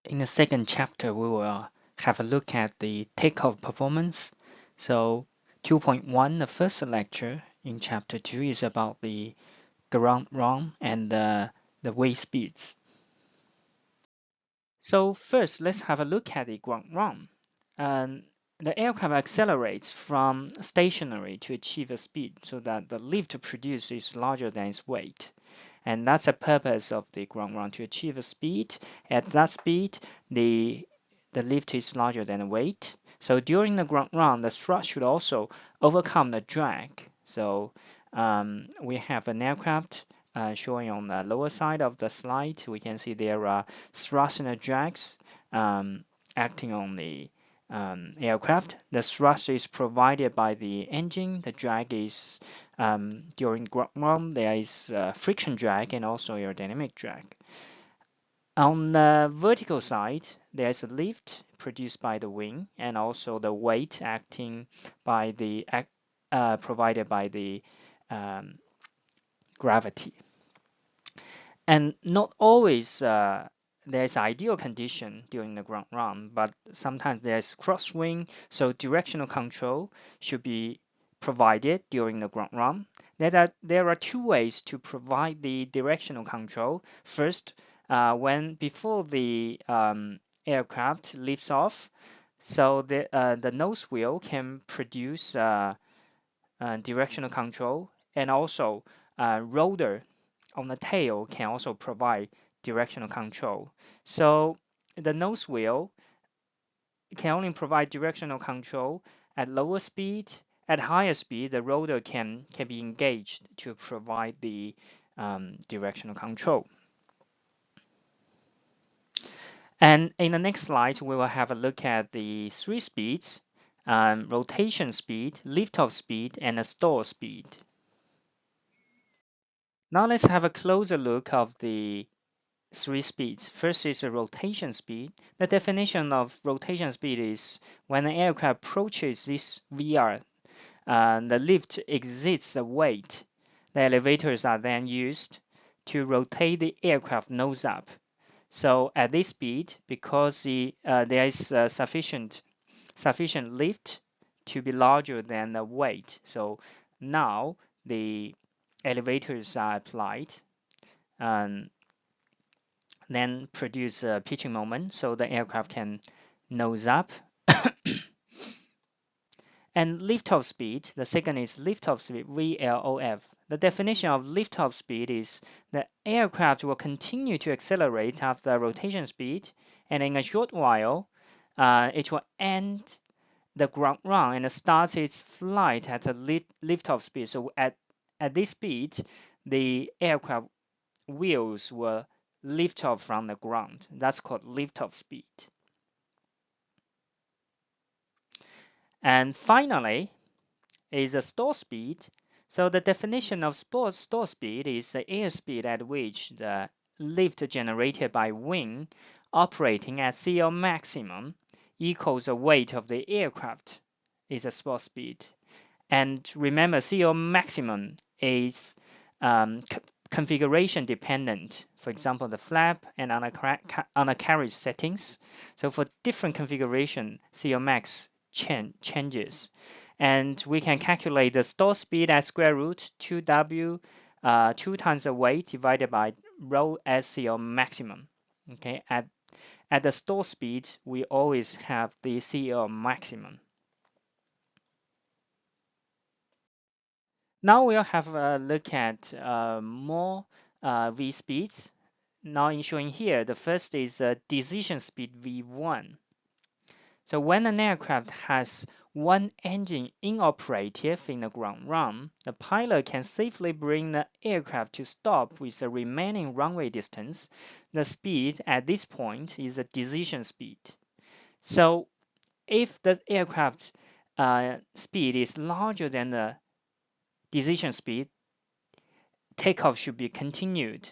In the second chapter, we will have a look at the takeoff performance. So 2.1, the first lecture in chapter 2 is about the ground run and the wave speeds. So first, let's have a look at the ground run. The aircraft accelerates from stationary to achieve a speed so that the lift produced is larger than its weight. And that's the purpose of the ground run, to achieve a speed. At that speed, the lift is larger than the weight. So during the ground run, the thrust should also overcome the drag. So we have an aircraft showing on the lower side of the slide. We can see there are thrust and drags acting on the aircraft. The thrust is provided by the engine. The drag is during ground run, there is friction drag and also aerodynamic drag. On the vertical side, there's a lift produced by the wing and also the weight acting by the provided by the gravity. And not always there's ideal condition during the ground run, but sometimes there's crosswind, so directional control should be provided during the ground run. There are two ways to provide the directional control. First, before the aircraft lifts off, so the nose wheel can produce directional control, and also rotor on the tail can also provide directional control. So the nose wheel can only provide directional control at lower speed. At higher speed, the rotor can be engaged to provide the directional control. And in the next slide, we will have a look at the three speeds: rotation speed, liftoff speed, and a stall speed. Now let's have a closer look of the three speeds. First is the rotation speed. The definition of rotation speed is when an aircraft approaches this VR, the lift exceeds the weight. The elevators are then used to rotate the aircraft nose up. So at this speed, because there is sufficient lift to be larger than the weight, so now the elevators are applied and then produce a pitching moment so the aircraft can nose up. And liftoff speed, the second is liftoff speed, VLOF. The definition of liftoff speed is the aircraft will continue to accelerate after rotation speed, and in a short while, it will end the ground run and start its flight at a liftoff speed. So at this speed, the aircraft wheels will lift off from the ground. That's called liftoff speed. And finally is a stall speed. So the definition of stall speed is the airspeed at which the lift generated by wing operating at CL maximum equals the weight of the aircraft is a stall speed. And remember, CL maximum is configuration dependent. For example, the flap and undercarriage settings. So for different configuration, CL max changes. And we can calculate the stall speed as square root 2W, 2 times the weight divided by rho as CL maximum. Okay, at the stall speed, we always have the CL maximum. Now we'll have a look at more V speeds. Now in showing here, the first is decision speed V1. So when an aircraft has one engine inoperative in the ground run, the pilot can safely bring the aircraft to stop with the remaining runway distance. The speed at this point is the decision speed. So if the aircraft speed is larger than the decision speed, takeoff should be continued.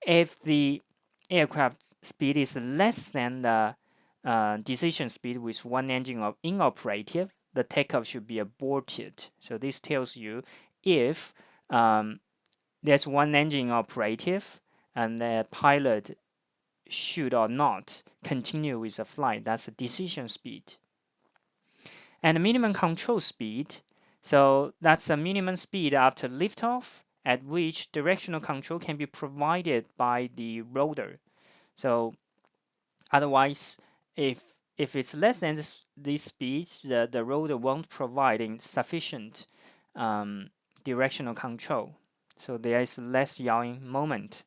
If the aircraft speed is less than the decision speed with one engine inoperative, the takeoff should be aborted. So this tells you if there's one engine operative and the pilot should or not continue with the flight. That's the decision speed. And the minimum control speed, so that's the minimum speed after liftoff at which directional control can be provided by the rotor. So otherwise, if it's less than this speed, the rotor won't provide sufficient directional control. So there is less yawing moment.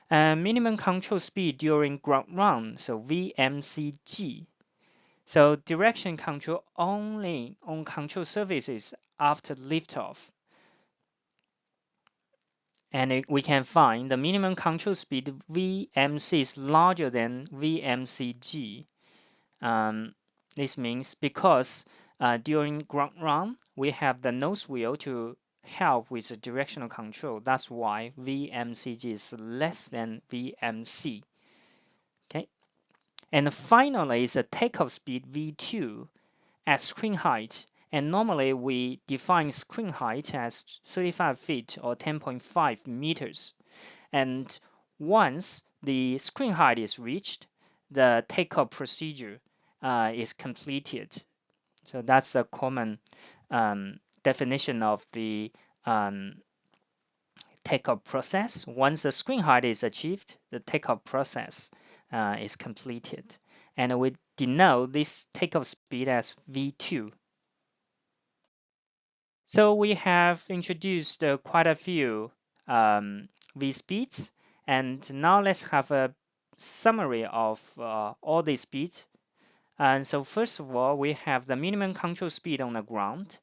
And minimum control speed during ground run, so VMCG. So direction control only on control surfaces after liftoff. And we can find the minimum control speed VMC is larger than VMCG. This means because during ground run, we have the nose wheel to help with the directional control. That's why VMCG is less than VMC. Okay. And finally, is the takeoff speed V2 at screen height. And normally we define screen height as 35 feet or 10.5 meters. And once the screen height is reached, the takeoff procedure is completed. So that's a common definition of the takeoff process. Once the screen height is achieved, the takeoff process is completed. And we denote this takeoff speed as V2. So we have introduced quite a few V speeds, and now let's have a summary of all these speeds. And so first of all, we have the minimum control speed on the ground,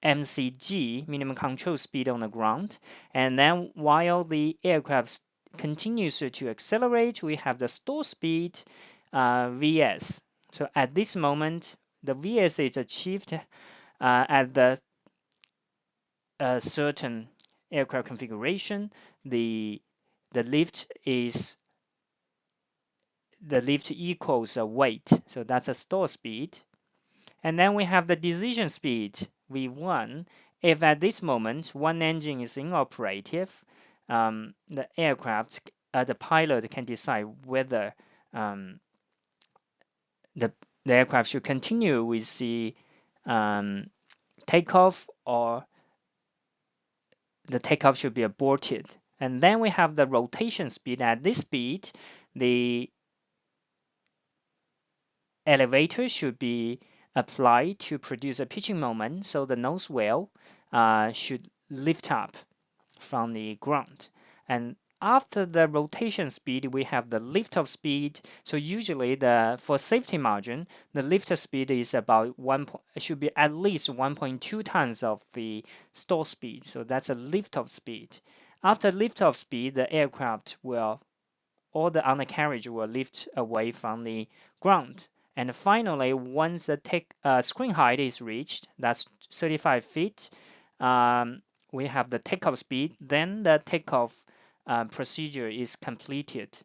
VMCG, minimum control speed on the ground. And then while the aircraft continues to accelerate, we have the stall speed, VS. So at this moment, the VS is achieved at the certain aircraft configuration. The lift equals a weight, so that's a stall speed. And then we have the decision speed, V1. If at this moment one engine is inoperative, the aircraft, the pilot can decide whether the aircraft should continue with the takeoff or the takeoff should be aborted. And then we have the rotation speed. At this speed, the elevator should be applied to produce a pitching moment, so the nose wheel should lift up from the ground. And after the rotation speed, we have the liftoff speed. So usually, for safety margin, the liftoff speed is about should be at least 1.2 times of the stall speed. So that's a liftoff speed. After liftoff speed, the aircraft will, all the undercarriage will lift away from the ground. And finally, once the screen height is reached, that's 35 feet, we have the takeoff speed, then the takeoff procedure is completed.